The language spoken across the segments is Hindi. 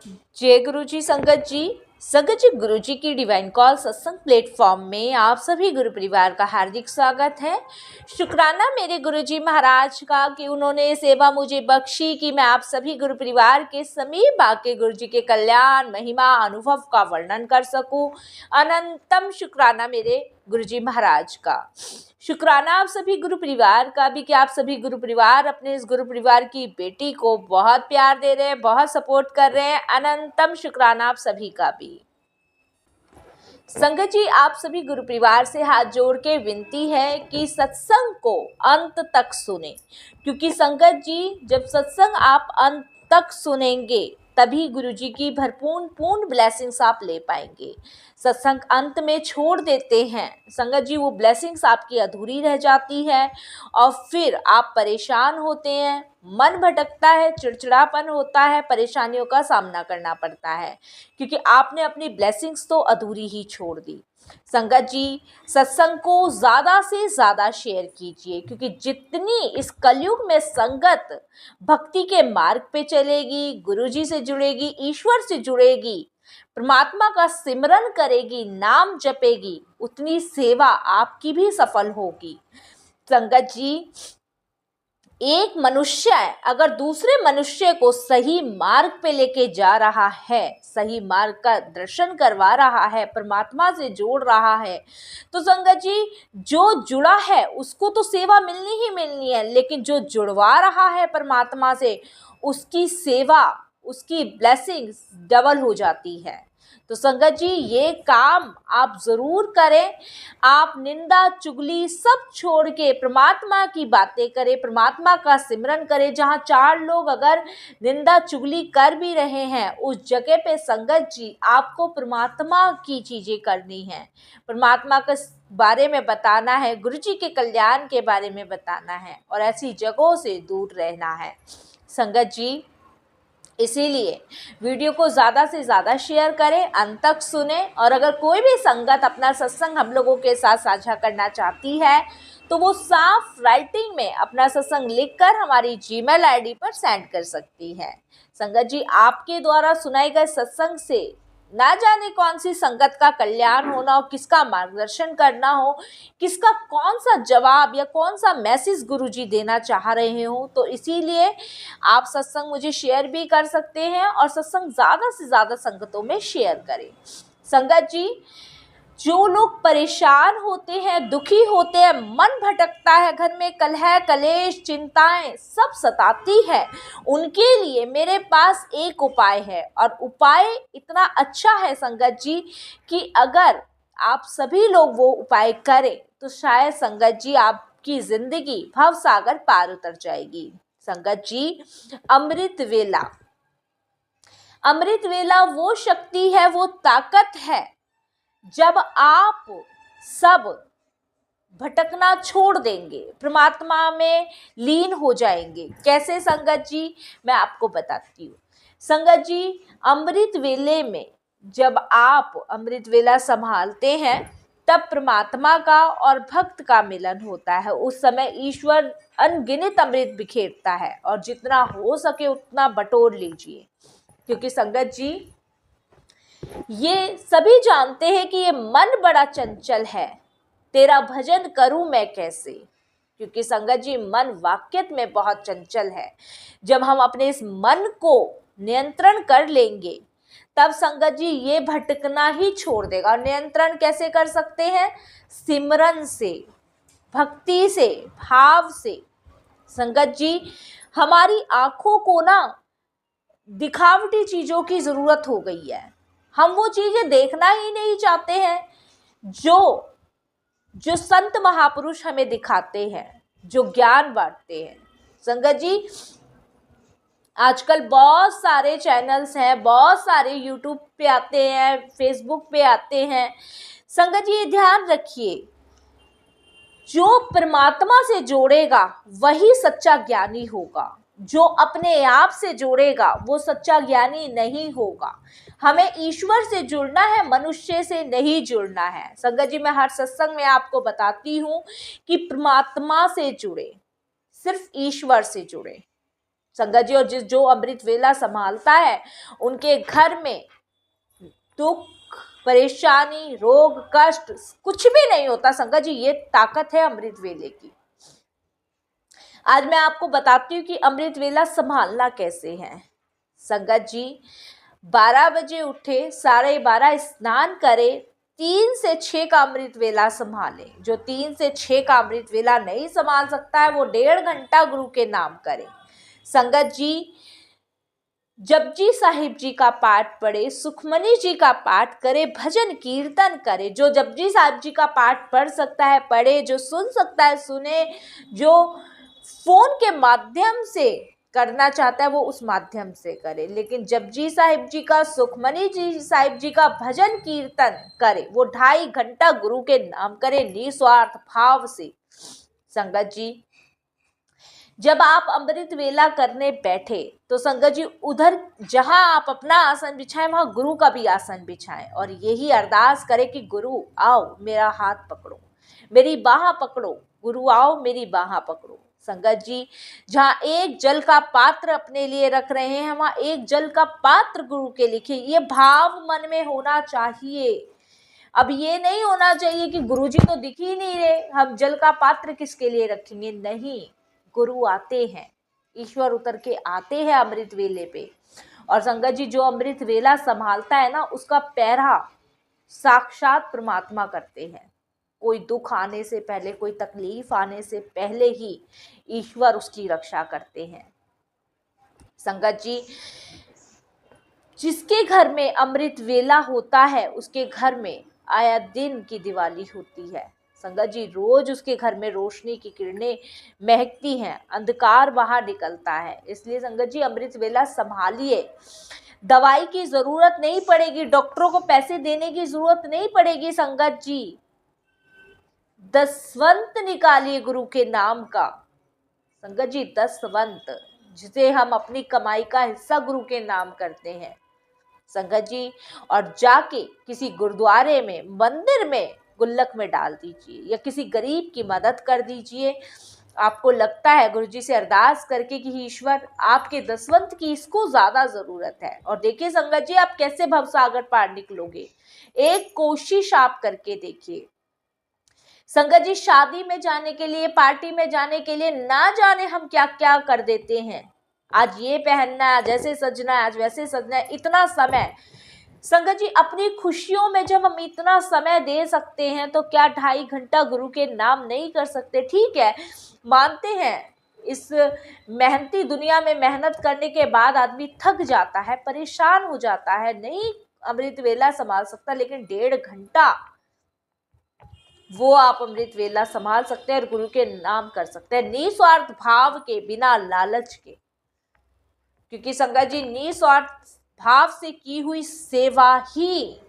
जय गुरु जी संगत जी। संगत जी, गुरु जी की डिवाइन कॉल सत्संग प्लेटफॉर्म में आप सभी गुरु परिवार का हार्दिक स्वागत है। शुक्राना मेरे गुरु जी महाराज का कि उन्होंने सेवा मुझे बख्शी कि मैं आप सभी गुरु परिवार के समीप आके गुरु जी के कल्याण महिमा अनुभव का वर्णन कर सकूं। अनंतम शुक्राना मेरे गुरु जी महाराज का। शुक्राना आप सभी गुरु परिवार का भी कि आप सभी गुरु परिवार अपने इस गुरु परिवार की बेटी को बहुत प्यार दे रहे हैं, बहुत सपोर्ट कर रहे हैं। अनंतम शुक्राना आप सभी का भी। संगत जी, आप सभी गुरु परिवार से हाथ जोड़ के विनती है कि सत्संग को अंत तक सुने, क्योंकि संगत जी जब सत्संग आप अंत तक सुनेंगे तभी गुरु जी की पूर्ण ब्लेसिंग्स आप ले पाएंगे। सत्संग अंत में छोड़ देते हैं संगत जी, वो ब्लेसिंग्स आपकी अधूरी रह जाती है और फिर आप परेशान होते हैं, मन भटकता है, चिड़चिड़ापन होता है, परेशानियों का सामना करना पड़ता है, क्योंकि आपने अपनी ब्लेसिंग्स तो अधूरी ही छोड़ दी। संगत जी, सत्संग को ज़्यादा से ज़्यादा शेयर कीजिए, क्योंकि जितनी इस कलयुग में संगत भक्ति के मार्ग पे चलेगी, गुरु जी से जुड़ेगी, ईश्वर से जुड़ेगी, परमात्मा का सिमरन करेगी, नाम जपेगी, उतनी सेवा आपकी भी सफल होगी। संगत जी, एक मनुष्य अगर दूसरे मनुष्य को सही मार्ग पे लेके जा रहा है, सही मार्ग का दर्शन करवा रहा है, परमात्मा से जोड़ रहा है, तो संगत जी जो जुड़ा है उसको तो सेवा मिलनी ही मिलनी है, लेकिन जो जुड़वा रहा है परमात्मा से उसकी सेवा, उसकी ब्लेसिंग्स डबल हो जाती है। तो संगत जी ये काम आप जरूर करें। आप निंदा चुगली सब छोड़ के परमात्मा की बातें करें, परमात्मा का सिमरन करें। जहाँ चार लोग अगर निंदा चुगली कर भी रहे हैं उस जगह पे संगत जी आपको परमात्मा की चीजें करनी है, परमात्मा के बारे में बताना है, गुरु जी के कल्याण के बारे में बताना है और ऐसी जगहों से दूर रहना है। संगत जी इसीलिए वीडियो को ज़्यादा से ज़्यादा शेयर करें, अंत तक सुने, और अगर कोई भी संगत अपना सत्संग हम लोगों के साथ साझा करना चाहती है तो वो साफ राइटिंग में अपना सत्संग लिखकर हमारी जीमेल आईडी पर सेंड कर सकती है। संगत जी आपके द्वारा सुनाए गए सत्संग से ना जाने कौन सी संगत का कल्याण होना हो, किसका मार्गदर्शन करना हो, किसका कौन सा जवाब या कौन सा मैसेज गुरुजी देना चाह रहे हो, तो इसीलिए आप सत्संग मुझे शेयर भी कर सकते हैं और सत्संग ज़्यादा से ज़्यादा संगतों में शेयर करें। संगत जी जो लोग परेशान होते हैं, दुखी होते हैं, मन भटकता है, घर में कलह कलेश चिंताएं सब सताती है, उनके लिए मेरे पास एक उपाय है और उपाय इतना अच्छा है संगत जी कि अगर आप सभी लोग वो उपाय करें तो शायद संगत जी आपकी जिंदगी भव सागर पार उतर जाएगी। संगत जी अमृत वेला, अमृत वेला वो शक्ति है, वो ताकत है जब आप सब भटकना छोड़ देंगे, परमात्मा में लीन हो जाएंगे। कैसे संगत जी, मैं आपको बताती हूँ। संगत जी अमृत वेले में जब आप अमृत वेला संभालते हैं तब परमात्मा का और भक्त का मिलन होता है। उस समय ईश्वर अनगिनत अमृत बिखेरता है और जितना हो सके उतना बटोर लीजिए, क्योंकि संगत जी ये सभी जानते हैं कि ये मन बड़ा चंचल है, तेरा भजन करूं मैं कैसे, क्योंकि संगत जी मन वाक्यत में बहुत चंचल है। जब हम अपने इस मन को नियंत्रण कर लेंगे तब संगत जी ये भटकना ही छोड़ देगा। और नियंत्रण कैसे कर सकते हैं? सिमरन से, भक्ति से, भाव से। संगत जी हमारी आंखों को ना दिखावटी चीजों की जरूरत हो गई है, हम वो चीजें देखना ही नहीं चाहते हैं जो जो संत महापुरुष हमें दिखाते हैं, जो ज्ञान बांटते हैं। संगत जी आजकल बहुत सारे चैनल्स हैं, बहुत सारे यूट्यूब पे आते हैं, फेसबुक पे आते हैं। संगत जी ये ध्यान रखिए, जो परमात्मा से जोड़ेगा वही सच्चा ज्ञानी होगा, जो अपने आप से जोड़ेगा वो सच्चा ज्ञानी नहीं होगा। हमें ईश्वर से जुड़ना है, मनुष्य से नहीं जुड़ना है। संगत जी मैं हर सत्संग में आपको बताती हूँ कि परमात्मा से जुड़े, सिर्फ ईश्वर से जुड़े। संगत जी, और जो अमृत वेला संभालता है उनके घर में दुख, परेशानी, रोग, कष्ट कुछ भी नहीं होता। संगत जी, ये ताकत है अमृत वेले की। आज मैं आपको बताती हूँ कि अमृत वेला संभालना कैसे है। संगत जी, 12 बजे उठे, 12:30 स्नान करे, 3 से 6 का अमृत वेला संभाले। जो 3 से 6 का अमृत वेला नहीं संभाल सकता है वो 1.5 घंटा गुरु के नाम करे। संगत जी, जपजी साहिब जी का पाठ पढ़े, सुखमनी जी का पाठ करे, भजन कीर्तन करे। जो जपजी साहिब जी का पाठ पढ़ सकता है पढ़े, जो सुन सकता है सुने, जो फोन के माध्यम से करना चाहता है वो उस माध्यम से करे। लेकिन जपजी साहिब जी का, सुखमनी जी साहिब जी का भजन कीर्तन करे, वो 2.5 घंटा गुरु के नाम करे निस्वार्थ भाव से। संगत जी, जब आप अमृत वेला करने बैठे तो संगत जी उधर जहां आप अपना आसन बिछाएं वहां गुरु का भी आसन बिछाएं और यही अरदास करें कि गुरु आओ मेरा हाथ पकड़ो, मेरी बाह पकड़ो, गुरु आओ मेरी बाह पकड़ो। संगत जी, जहाँ एक जल का पात्र अपने लिए रख रहे हैं वहां एक जल का पात्र गुरु के लिखे, ये भाव मन में होना चाहिए। अब ये नहीं होना चाहिए कि गुरुजी तो दिख ही नहीं रहे, हम जल का पात्र किसके लिए रखेंगे। नहीं, गुरु आते हैं, ईश्वर उतर के आते हैं अमृत वेले पे। और संगत जी, जो अमृत वेला संभालता है ना उसका पहरा साक्षात परमात्मा करते हैं। कोई दुख आने से पहले, कोई तकलीफ आने से पहले ही ईश्वर उसकी रक्षा करते हैं। संगत जी, जिसके घर में अमृत वेला होता है उसके घर में आया दिन की दिवाली होती है। संगत जी, रोज उसके घर में रोशनी की किरणें महकती हैं, अंधकार बाहर निकलता है। इसलिए संगत जी, अमृत वेला संभालिए। दवाई की जरूरत नहीं पड़ेगी, डॉक्टरों को पैसे देने की जरूरत नहीं पड़ेगी। संगत जी, दसवंत निकालिए गुरु के नाम का। संगत जी, दसवंत जिसे हम अपनी कमाई का हिस्सा गुरु के नाम करते हैं। संगत जी, और जाके किसी गुरुद्वारे में, मंदिर में गुल्लक में डाल दीजिए या किसी गरीब की मदद कर दीजिए। आपको लगता है गुरुजी से अरदास करके कि ईश्वर आपके दसवंत की इसको ज्यादा जरूरत है। और देखिए संगत जी, आप कैसे भवसागर पार निकलोगे। एक कोशिश आप करके देखिए। संगत जी, शादी में जाने के लिए, पार्टी में जाने के लिए ना जाने हम क्या क्या कर देते हैं। आज ये पहनना है, आज ऐसे सजना है, आज वैसे सजना है, इतना समय। संगत जी, अपनी खुशियों में जब हम इतना समय दे सकते हैं तो क्या 2.5 घंटा गुरु के नाम नहीं कर सकते। ठीक है, मानते हैं इस मेहनती दुनिया में मेहनत करने के बाद आदमी थक जाता है, परेशान हो जाता है, नहीं अमृत वेला संभाल सकता, लेकिन 1.5 घंटा वो आप अमृत वेला संभाल सकते हैं और गुरु के नाम कर सकते हैं निस्वार्थ भाव के, बिना लालच के। क्योंकि संगत जी, निस्वार्थ भाव से की हुई सेवा ही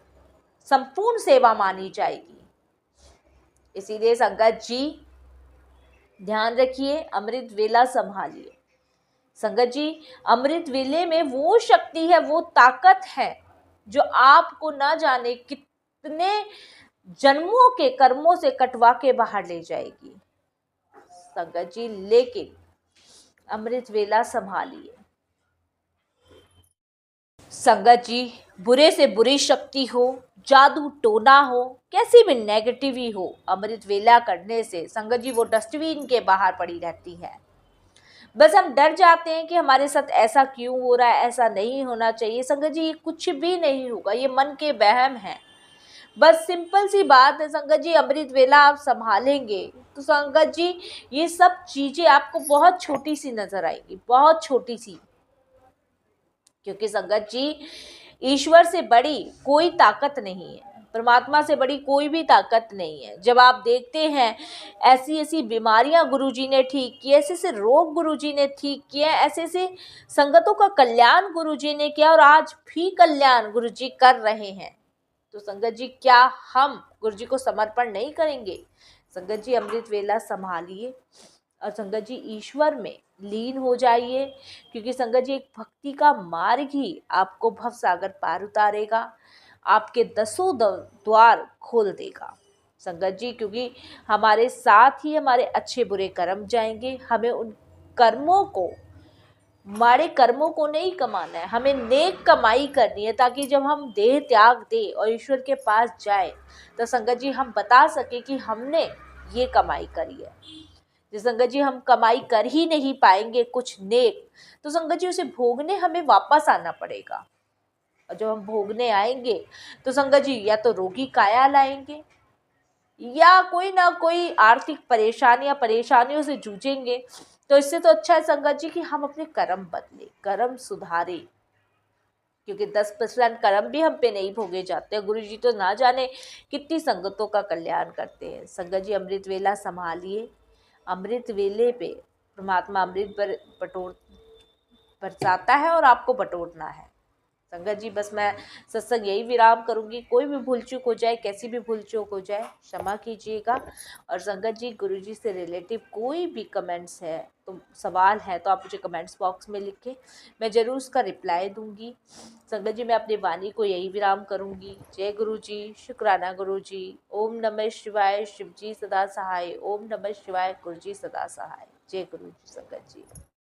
संपूर्ण सेवा मानी जाएगी। इसीलिए संगत जी, ध्यान रखिए, अमृत वेला संभालिए। संगत जी, अमृत वेले में वो शक्ति है, वो ताकत है जो आपको ना जाने कितने जन्मों के कर्मों से कटवा के बाहर ले जाएगी। संगत जी, लेकिन अमृत वेला संभालिए। संगत जी, बुरे से बुरी शक्ति हो, जादू टोना हो, कैसी भी नेगेटिवी हो, अमृत वेला करने से संगत जी वो डस्टबिन के बाहर पड़ी रहती है। बस हम डर जाते हैं कि हमारे साथ ऐसा क्यों हो रहा है, ऐसा नहीं होना चाहिए। संगत जी, ये कुछ भी नहीं होगा, ये मन के वहम है। बस सिंपल सी बात है संगत जी, अमृत वेला आप संभालेंगे तो संगत जी ये सब चीजें आपको बहुत छोटी सी नजर आएगी, बहुत छोटी सी। क्योंकि संगत जी, ईश्वर से बड़ी कोई ताकत नहीं है, परमात्मा से बड़ी कोई भी ताकत नहीं है। जब आप देखते हैं ऐसी ऐसी बीमारियां गुरुजी ने ठीक की, ऐसे ऐसे रोग गुरुजी ने ठीक किए, ऐसे ऐसे संगतों का कल्याण गुरुजी ने किया और आज भी कल्याण गुरुजी कर रहे हैं। तो संगत जी, क्या हम गुरुजी को समर्पण नहीं करेंगे। संगत जी, अमृत वेला संभालिए और संगत जी ईश्वर में लीन हो जाइए। क्योंकि संगत जी, एक भक्ति का मार्ग ही आपको भवसागर पार उतारेगा, आपके 10 द्वार खोल देगा। संगत जी, क्योंकि हमारे साथ ही हमारे अच्छे बुरे कर्म जाएंगे, हमें उन कर्मों को माड़े कर्मों को नहीं कमाना है, हमें नेक कमाई करनी है, ताकि जब हम देह त्याग दे और ईश्वर के पास जाए तो संगत जी हम बता सके कि हमने ये कमाई करी है। जो संगत जी हम कमाई कर ही नहीं पाएंगे कुछ नेक, तो संगत जी उसे भोगने हमें वापस आना पड़ेगा। और जब हम भोगने आएंगे तो संगत जी या तो रोगी काया लाएंगे या कोई ना कोई आर्थिक परेशानियों से जूझेंगे। तो इससे तो अच्छा है संगत जी कि हम अपने कर्म बदले, कर्म सुधारे, क्योंकि 10% कर्म भी हम पे नहीं भोगे जाते हैं। गुरु जी तो ना जाने कितनी संगतों का कल्याण करते हैं। संगत जी अमृत वेला संभालिए, अमृत वेले पे परमात्मा अमृत बरसाता है और आपको बटोरना है। संगत जी बस मैं सत्संग यही विराम करूंगी। कोई भी भूल चूक हो जाए, कैसी भी भूल चूक हो जाए, क्षमा कीजिएगा। और संगत जी गुरु जी से रिलेटिव कोई भी कमेंट्स है तो सवाल है तो आप मुझे कमेंट्स बॉक्स में लिखें, मैं ज़रूर उसका रिप्लाई दूंगी। संगत जी मैं अपनी वाणी को यही विराम करूंगी। जय गुरु जी, शुक्राना गुरु जी। ओम नमः शिवाय, शिव जी सदा सहाय। ओम नमः शिवाय, गुरु जी सदा सहाय। जय गुरु जी संगत जी।